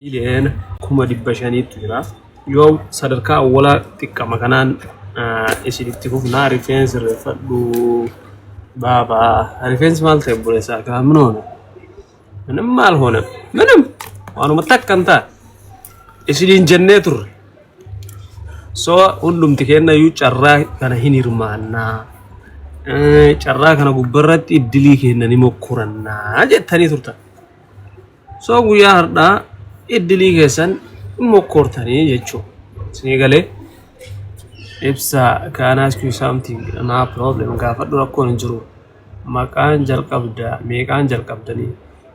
Ileen kuma dibbashaniitu jira. Yoo sadarkaa awwalaa xiqqama kanaan isinitti fufnaa rifeensi rifadhu baabaa. Rifeensi maal ta'e buleessaa kaa min hoone? Minim maal hoone? Minim waanuma takkan ta'a. Isiniin jennee turre. So hundumti kenna iyyuu carraa kana hin hirmaannaa. Carraa kana gubbarratti iddilii kennanii mokkurannaa jettanii turtan. So guyyaa har'aa iddilii keessan mokkortanii jechuudha. Isinii galee ibsa kaanaas kuu something no problem gaafadhu rakkoon hin jiru. Maqaan jalqabda meeqaan jalqabdanii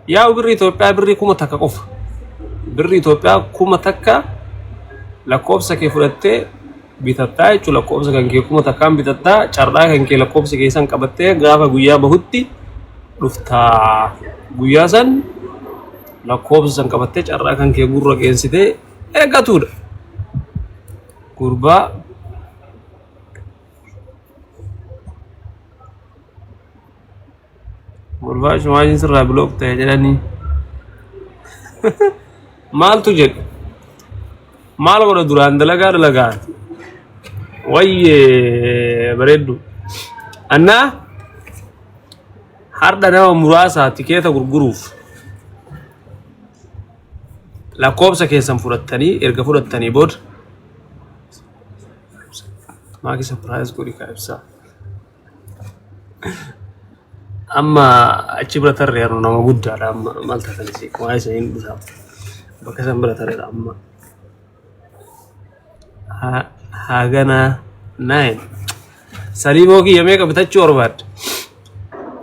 yaa birri Itoophiyaa birri kuma takka qofa. Birri Itoophiyaa kuma takka lakkoofsa kee fudhattee bitataa jechuudha. Lakkoofsa kan kee kuma takkaan bitataa carraa kan kee lakkoofsa keessan qabattee gaafa guyyaa bahutti dhuftaa. Guyyaa san lakkoofsa san qabattee carraa kan kee gurra geessitee eeggatuudha. Gurbaa shumaajiin sirraa bilook ta'e jedhanii maaltu jedhu maal godha duraan dalagaa wayyee bareeddu annaa har'a nama muraasaa tikeeta gurguruuf lakkoofsa keessan fudhattanii erga fudhattanii booda maaki surprise godhi ka ibsaa amma achi bira tarree yeroo nama guddaadha amma maal taatanis waa isaniin dhusaaf bakka san bira tarreedha amma haagana nine saliimoo kiyya meeqa bitachuu barbaadde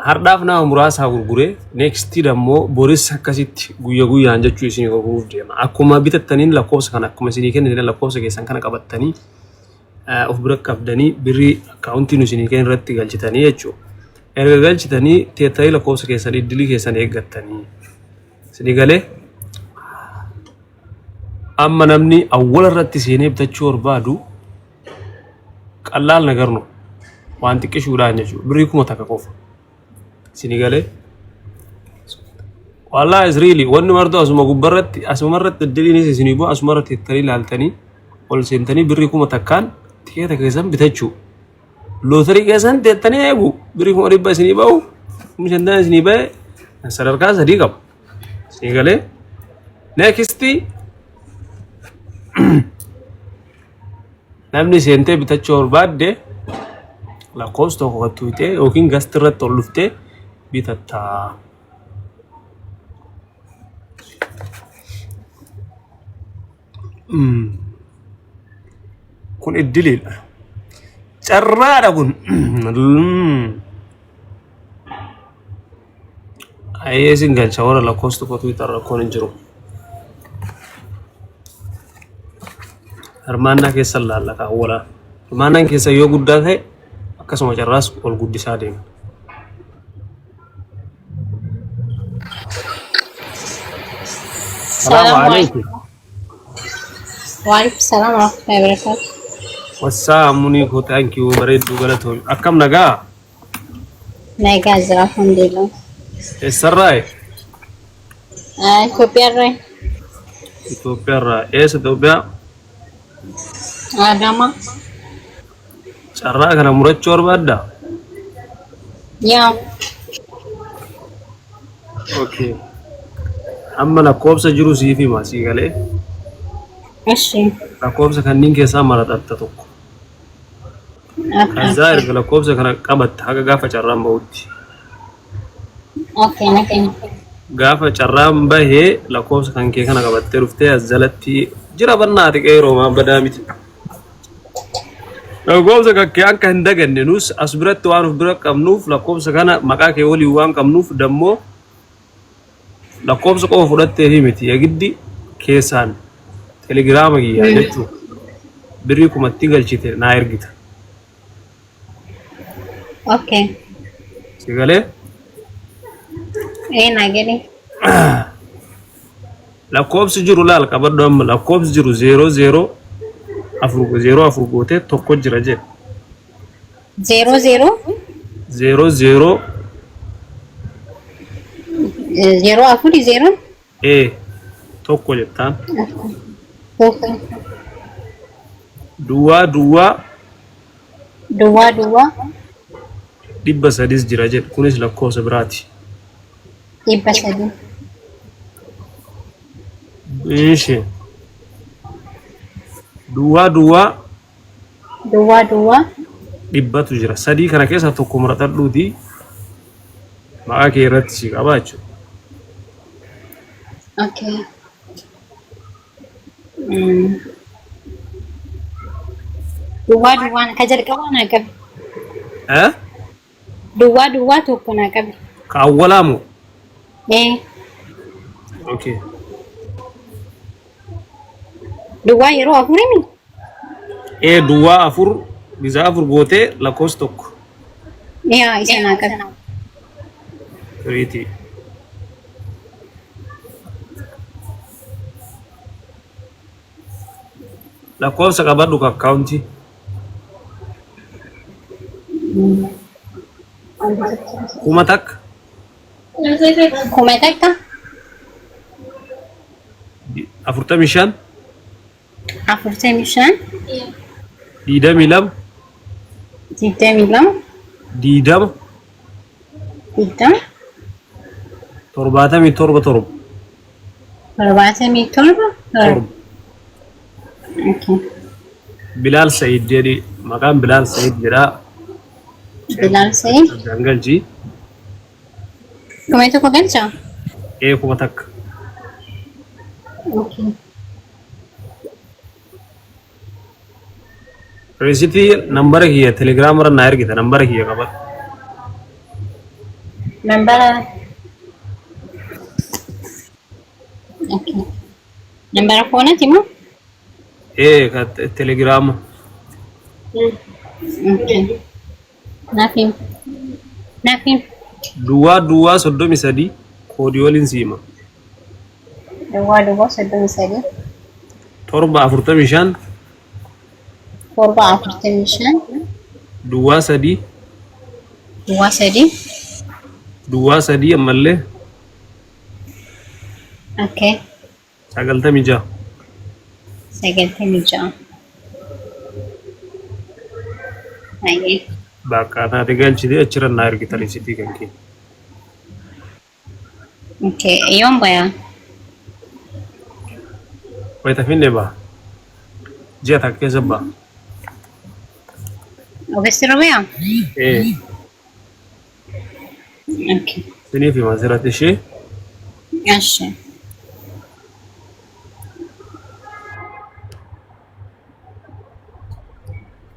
har'aaf nama muraasaa gurguree next dammoo boris akkasitti guyya guyyaan jechuu isinii gurguruuf deema. Akkuma bitattaniin lakkoofsa kana akkuma isinii kennitan lakkoofsa keessan kana qabattanii of bira qabdanii birrii akkaawuntiin isinii kennan irratti galchitanii jechuudha. Erga galchitanii teettanii lakkoofsa keessan iddilii keessan eeggattanii isinii galee amma namni awwala irratti seenee bitachuu barbaadu qallaal nagarnu waan xiqqishuudhaan jechuudha. Birrii kuma takka qofa. Sinigale wallahi is really one mardo asuma gubbarratti asuma irratti iddiliinis isinii boo asuma irratti teettanii ilaaltanii ol seentanii birrii kuma takkaan tikeeta keessan bitachuu. Lootarii keessan teettanii eegu birrii kuma dhibba isinii bahu kuma shantan isinii bahe sadarkaa sadii qabu. Sinigale next namni seentee bitachuu barbaadde lakkoofsa tokko kattuutee yookiin gasti irratti ol dhuftee bitataa. Kun iddiliidha. Carraadha kun. Ayyeesin galcha warra lakkoofsa tokko Twitter rakkoon hin jiru. Hirmaannaa keessan laalla kaawwala. Hirmaannaan keessan yoo guddaa ta'e akkasuma carraas ol guddisaa deema. Assalamu alaikum. Waalaikum salam warahmatullahi wabarakatuh. Wassalamu alaikum. Thank you. Bareeddu galatoon. Akkam nagaa? Nagaa jira alhamdulillah. Eessarraa? Itoophiyaarraa. Itoophiyaarraa. Eessa Itoophiyaa? Adama. Carraa kana murachuu barbaaddaa? Yaa. Okay. Amma lakkoofsa jiru siif himaa sii galee. Eshi. Lakkoofsa kanneen keessaa maraxatta tokko. Kazaa erga lakkoofsa kana qabatta haga gaafa carraan bahutti. Okay, naken. Gaafa carraan bahee lakkoofsa kan kee kana qabattee dhuftee as jalatti jira bannaati qeeroo maan badaa miti. Lakkoofsa kakkee akka hin daganne nus as biratti waan of bira qabnuuf lakkoofsa kana maqaa kee waliin waan qabnuuf dammoo lakkoofsa qofa fudhattee fi miti yagiddi keessaan telegiraama kiyyaa jechuudha. Birrii kumatti galchite naa ergita. Okay. Sigalee? Nagere. Lakkoofsi jiru laal qabadhu amma lakkoofsi jiru 00 afur gootee tokko jira jedhe. 00 00 0 afuri 0 eh tokko jettaan. Okay. Duwwaa duwwaa Duwwaa duwwaa 300 jira jedhu kunis lakkoofsa biraati. 300. Ishi duwwaa duwwaa Duwwaa duwwaa 100tu jira. Sadii kana keessa tokko muratadhuuti maqaa kee irratti si qaba jechuudha. Okay. Duwwaa duwwaan ka jalqabaa naa qabi. Duwwaa duwwaa tokko naa qabi. Ka awwalaa moo? Okay. Duwwaa yeroo afurii duwwaa afur biza afur gootee lakkoofsa tokko. isa naa qabi. Riiti. Lakkoofsa qabadhu ka akkaawuntii. Kuma takka. Kuma takka. 45. 45. 22. 22. 20. 20. 77. 77. Okay. Bilal Said jadi maqaan Bilal Said jedha. Bilal Said. Jangalji. Kuma tokko galcha? Kuma takka. Okay. Resipi number kiyya telegram irra na ergita number kiyya qaba. Number. Okay. Number phone timu? Ka telegram. Okay. Nafim. Duwwaa 33 koodii waliin siima. Duwwaa 33. 745. 745. Duwwaa 3. Duwwaa 3 ammallee. Okay. 96. 96. Aye. Bakka taate galchite achirra na ergita resipi kan kee. Okay. Yoom baya? Wayita finne ba? Ji'a takka keessa ba? Ogeessi Robiyaa? Okay. Siniif hima asirratti ishee. Ashi.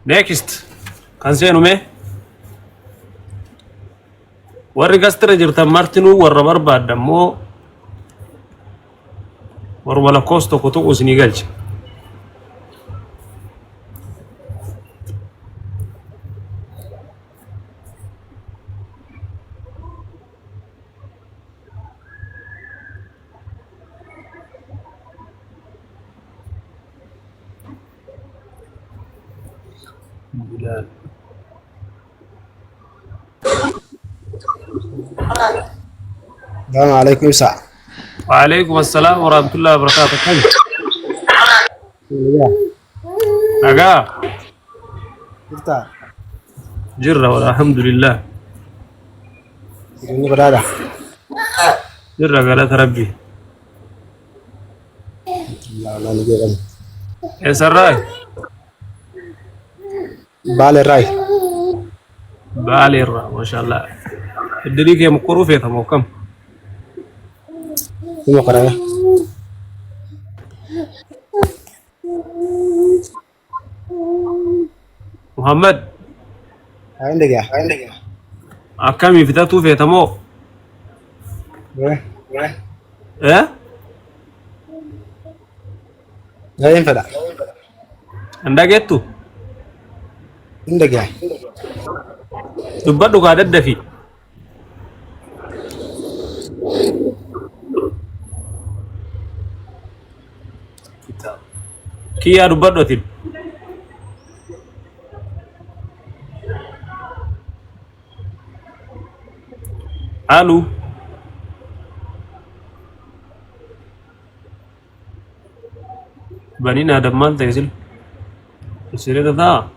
Next. Kan seenume. Warri gastira jirtan martinuu warra barbaadda immoo warra lakkoofsa tokko tokko isinii galcha. السلام عليكم ساعة. وعليكم السلام ورحمة الله وبركاته. كيف؟ أجا. جرة والحمد لله. ini berada. جرة قالت ربي. لا نجيب. سراي. بالراي. بالرا ما شاء الله. الدليل كم قروفه تمام كم؟ Ini kerana. محمد. عندك يا. أكمل في تاتو في تمام. إيه؟ جايين فدا. عندك إتو؟ عندك يا. تبدو قاعد الدفي. كيا تبدو تين. Halo. Baniin Adam maal ta'e sil? Siree ta'a.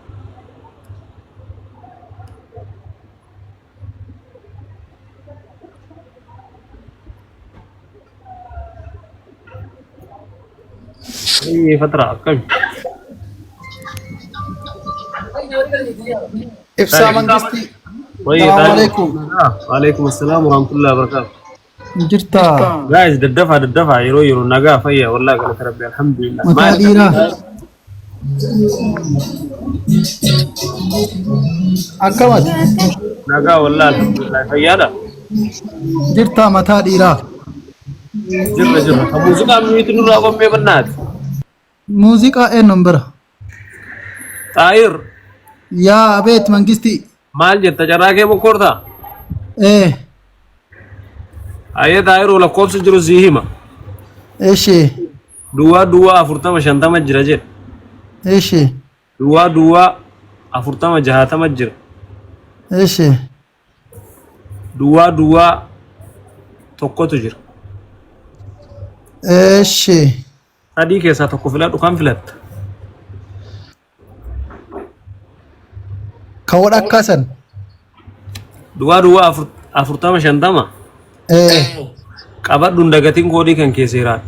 Fatra akkami? Ibsa Mangistii. Wayyi Assalamualaikum. Waalaikumsalam warahmatullahi wabarakatuh. Jirta. Guys, daddafa yeroo nagaa fayya wallahi galata rabbi alhamdulillah. Mataa dhiiraa. Akkamati. Nagaa wallahi alhamdulillah fayyaadha. Jirta mataa dhiiraa. Jirra. Muuziqaa miiti nurraa qommee bannaati. Muuziqaa eenyuun bira? Xaayir Yaa abeet Mangistii. maal jetta carraa kee bokkoortaa? Ayyee Xaayiroo lakkoofsa jiru sii hima. Eeshee. Duwwaa 40-50 jira jedhe. Eeshee. Duwwaa 40-60 jira. Eeshee. Duwwaa tokkotu jira. Eeshee. Sadii keessaa tokko filadhu kan filatta? Kawwadha akkaasan. Duwwaa 40-50 qabadhu hin dagatiin koodii kan keesseeraan.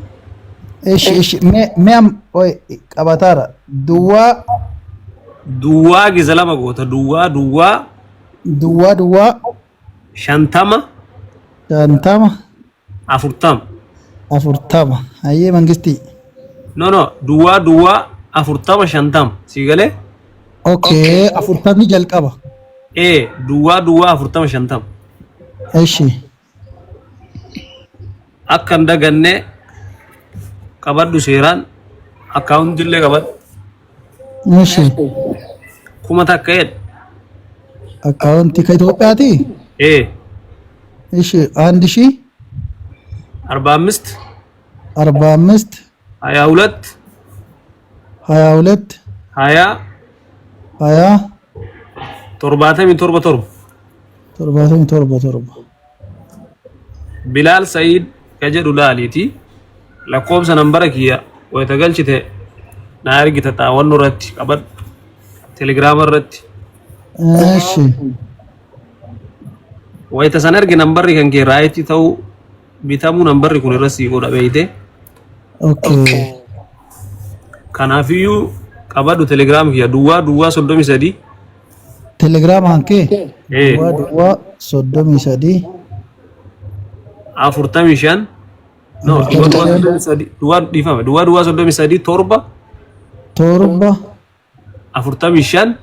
Eeshee. Mee qabataara. Duwwaa giza lama goota. Duwwaa 50 40. Hayyee Mangistii. No. Duwwaa 40-50 sii galee? Okay. 40 jalqaba. Duwwaa 40-50. Eeshee. Akka hin daganne qabadhu seeraan akkaawuntillee qabadhu. Eeshee. Kuma takka jedhe. Akkaawuntii ka Itoophiyaati? Eeshee. 1000 45 45 22 22 20 20 77 77. Bilaal Sa'iid ka jedhu laaliiti lakkoofsa nambara kiyya wayita galchite na argita xaawwanno irratti qabadhu telegiraama irratti. Eeshee. Wayita san argi nambarri kan kee raayitii ta'uu bitamuu nambarri kun irra sii godha beeyte. Okay. Kanaafiyyuu qabadhu telegiraama kiyya duwwaa 33 Telegraama hankee? Duwwaa 33 45 no duwwaa 33 torba 45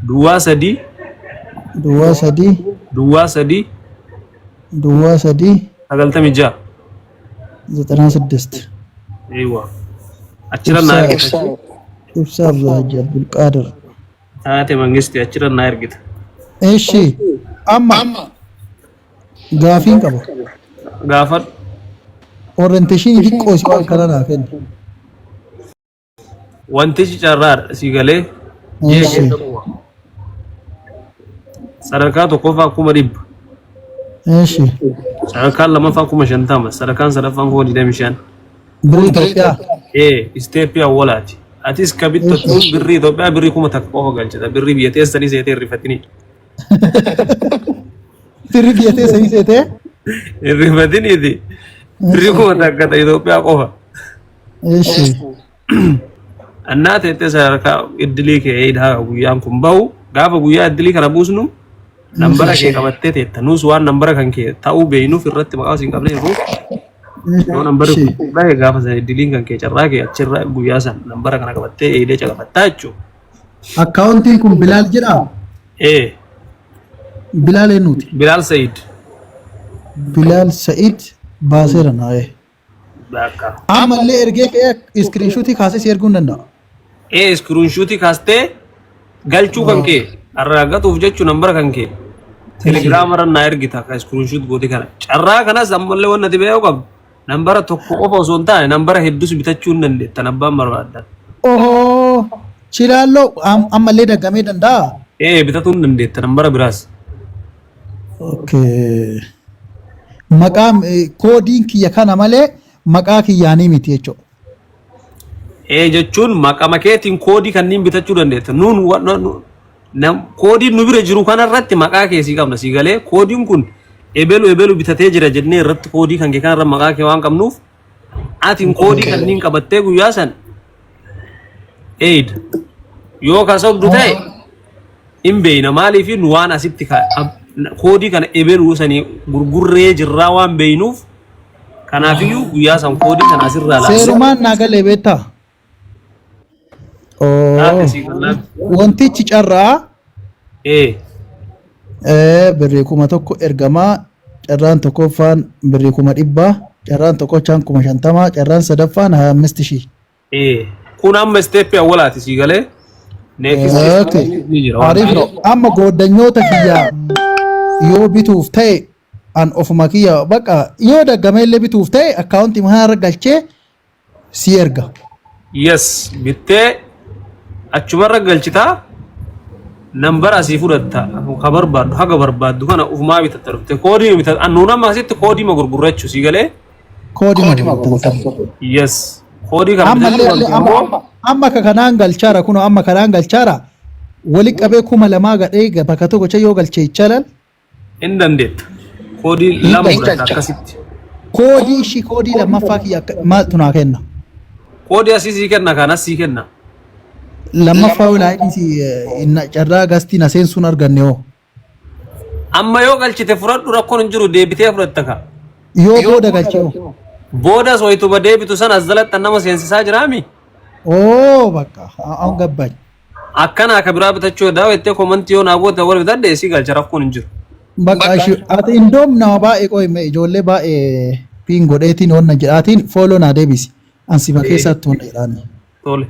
duwwaa 3 96 ايوه achira na argita. Ibsa Abdul Qadir. Taate Mangistii achira na argita. Eeshee. Amma gaafiin qaba. Gaafadhu. Orientation xiqqoo si waan kana naa kennu. Wantichi carraadha sii galee. Eeshee. Sadarkaa tokkoffaa 100. Eeshee. Sadarkaan lammaffaa 50. Sadarkaan sadaffaan 25. Birri Itoophiyaa. Isteeppii awwalaati. Atis ka bittattu birri Itoophiyaa birri 1000 takka qofa galchita. Birri biyya teessanii seetee irrifatini. Birri biyya teessanii seetee? Irrifatiniiti. Birri 1000 takka ta Itoophiyaa qofa. Eeshee. Annaa teettee sadarkaa iddilii kee eedaa guyyaan kun bahu gaafa guyyaa iddilii kana buusnu nambara kee qabattee teetta. Nus waan nambara kan kee ta'uu beeynuuf irratti maqaa siin qabnee jiruuf. Yoo nambara baay'ee gaafa sana iddiliin kan kee carraa kee achirra guyyaa san nambara kana qabattee eedee caqafattaa jechuudha. Akkaawuntiin kun Bilaal jedhama? Bilaal eenyuuti? Bilaal Sa'iid. Bilaal Sa'iid baaseera naa'ee. Bakka. Ammallee ergee kee iskiriinshuutii kaasee si erguu ni danda'a? Iskiriinshuutii kaastee galchuu kan kee arraagatuuf jechuu nambara kan kee telegiraama irra naa ergita ka iskiriinshuut gootii kana. Carraa kanas ammallee waan ati beekuu qabdu nambara tokko qofa osoo hin taane nambara hedduus bitachuu hin dandeettan abbaan barbaaddan. Ohoo Chilaalloo ammallee daggamee danda'a? Bitatuu hin dandeetta nambara biraas. Okay. Maqaan koodiin kiyya kana malee maqaa kiyyaanii miti jechuudha. jechuun maqama keetiin koodii kanneen bitachuu dandeetta. Nuun koodiin nu bira jiru kanarratti maqaa keessii qabna si galee koodiin kun ebelu bitatee jira jennee irratti koodii kan kee kanarra maqaa kee waan qabnuuf atiin koodii kanneen qabattee guyyaa san eid yoo kasobdu ta'e hin beeyna maaliif nu waan asitti koodii kana ebelu sanii gurgurree jirraa waan beeynuuf kanaafiyyuu guyyaa san koodii kana asirraa laasa. Seerumaan naagalee beektaa? Wantichi carraa birrii 1,000 ergamaa carraan tokkoffaan birrii 100 carraan tokkochaan 50 carraan sadaffaan 25,000. Kun amma steepii awwalaati si galee. Ariif amma gooddanyoota kiyyaa yoo bituuf ta'e an ofuma kiyya baqa yoo daggamee illee bituuf ta'e akkaawuntii maharra galchee si erga. Yes bittee achumarra galchitaa nambar asii fudhatta ka barbaaddu haga barbaaddu kana ufumaa bitatta dhufte koodii bitatta annuun amma asitti koodii ma gurgurrachuu si galee. Koodii ma gurgurrachuu. Yes koodii kana bitachuu amma kanaan galchaara kuno amma kanaan galchaara wali qabee 2,000 gadhee bakka tokko yoo galchee ichalan hin dandeetta. Koodii lama fudhatta akkasitti. Koodii lammaffaa kiyya maaltu naa kenna? Koodii asii sii kenna kanas sii kenna. Lammaffaa walaayidhi carraa gastiin aseen sun arganne hoo. Amma yoo galchite fudhadhu rakkoon hin jiru deebitee fudhatta ka. Yoo booda galchee hoo. Boodas wayituma deebitu san as dalattan nama seensisaa jiraami. Bakka an gabbaኝ. Akkana akka biraa bitachuu daawwattee komantii yoo naabota wal bitadde si galcha rakkoon hin jiru. Bakka ati indoom nama baay'ee qoyme ijoollee baay'ee piin godheetiin onna jedhaatiin fooloo naa deebisi. Ansima keessatti hunda jedhaani. Tole.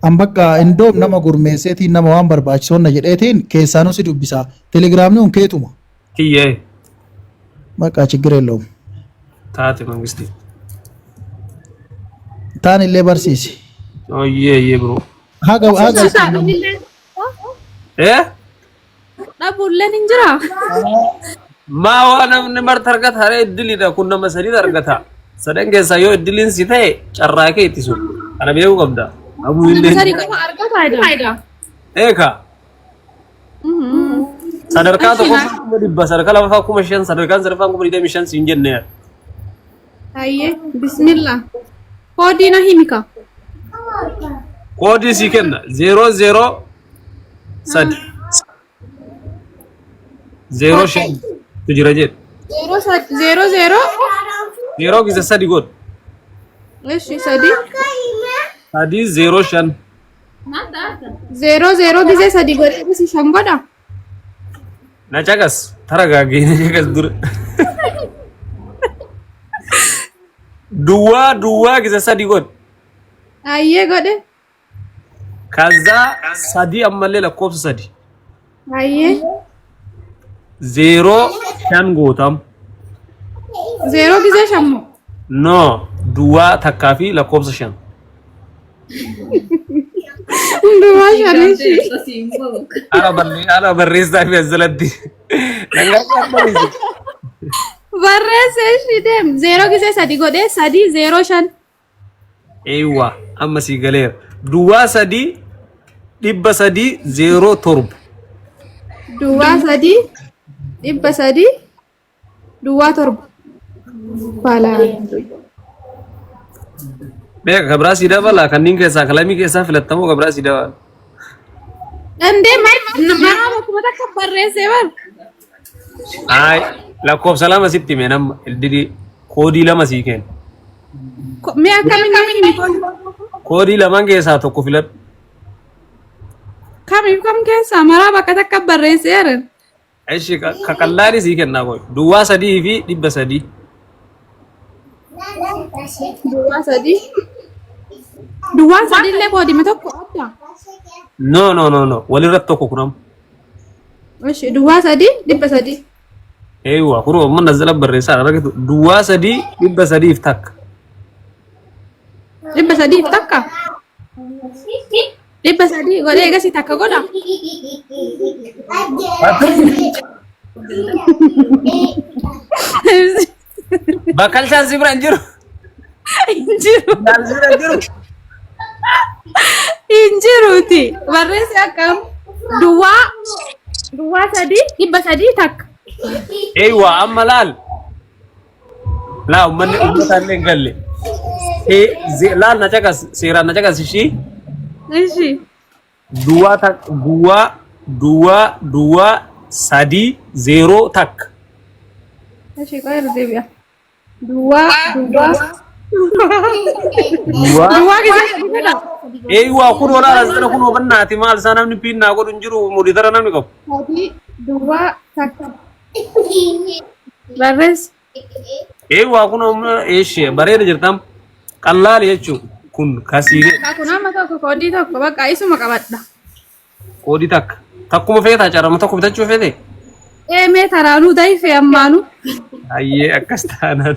An bakka indoom nama gurmeesseetiin nama waan barbaachisu onna jedheetiin keessaanuu si dubbisa. Telegiraamni on keetuma. Kiyyee. Bakka chiggireelloo. Taate mangisti. Taan illee barsiisi. Oyyee bro. Haga Dhabuulleen hin jira. Maa waan namni marti argata haree iddiliidha kun nama sadii argata. Sadan keessaa yoo iddiliin si ta'e carraa kee ittisu. Kana beekuu qabda. Abuu illee. Sadii qofa argata. Eeka. Sadarkaa tokko 100 sadarkaa lamaffaa 5,000 sadarkaan sadaffaa 25,000 siin jenne. Ayyee bismillah. Koodii na himika. Koodii si kenna 00 sadi 05 tujira jedhe 0 gisa sadi god Eshi sadi 05 00 gisa sadi god si shangoda na cagas taragaagee na cagas dur duwwaa gisa sadi god Ayyee godhe kaza sadi ammallee lakkoofsa sadi Ayyee 05 gootam 0 gisa shammo no duwwaa takkaa fi lakkoofsa 5 duwwaa shanishi ala barreessaa fi azalatti barreesseeshi deem 0 gisa sadi godhe sadi 05 eeywa amma si galeera duwwaa sadii 307 duwwaa sadii 300 duwwaa torba balaa beeka kabraa si dabala kanneen keessaa kalamii keessaa filattamoo kabraa si dabala dandee maraa bakkuma takka barreessee bar ay lakkoofsa lama sitti mee nama ildidi koodii lama sii kenna mee akkamiin koodii lamaan keessaa tokko filadhu kamiif kam keessaa maraa bakka takka barreessee jiran Aishi kakallaani sii kennaa koy duwwaa sadii fi 300 duwwaa sadii illee koodii tokko adda no walirratti tokko kunam Eshi duwwaa sadii 300 eeywa kuro man nazala barreessaa argatu duwwaa sadii 300 takka 300 takka 300 godhee eegasii takka godha bakal saan si biraan jiru Injiru. Jaalzira jiru. Injiruuti. Barreessi akkam. Duwwaa sadii dhibba sadii takka. Eeywa amma laal. Laa ummanni uummatallee hin galle. Laal na cakas seeraan na cakas ishii. Ishi. Duwwaa sadii zeeroo takka. Ishi qofa irra deebi'a. Duwwaa keessatti fedha. Eeywa kun walaala asirra kun hubannaati maal isaa namni piinnaa godhu hin jiru muditara namni qabu. Sadii duwwaa takka. Barreessi. Eeywa kun eeshee bareeda jirtam qallaali jechuun kun kasiiree. Kun amma tokko koodii tokko bakka isuma qabadha. Koodii takka takkuma feetaa carrama tokko bitachuu feete. Mee taraanuu dayifee ammaanuu. Ayyee akkas taanaan.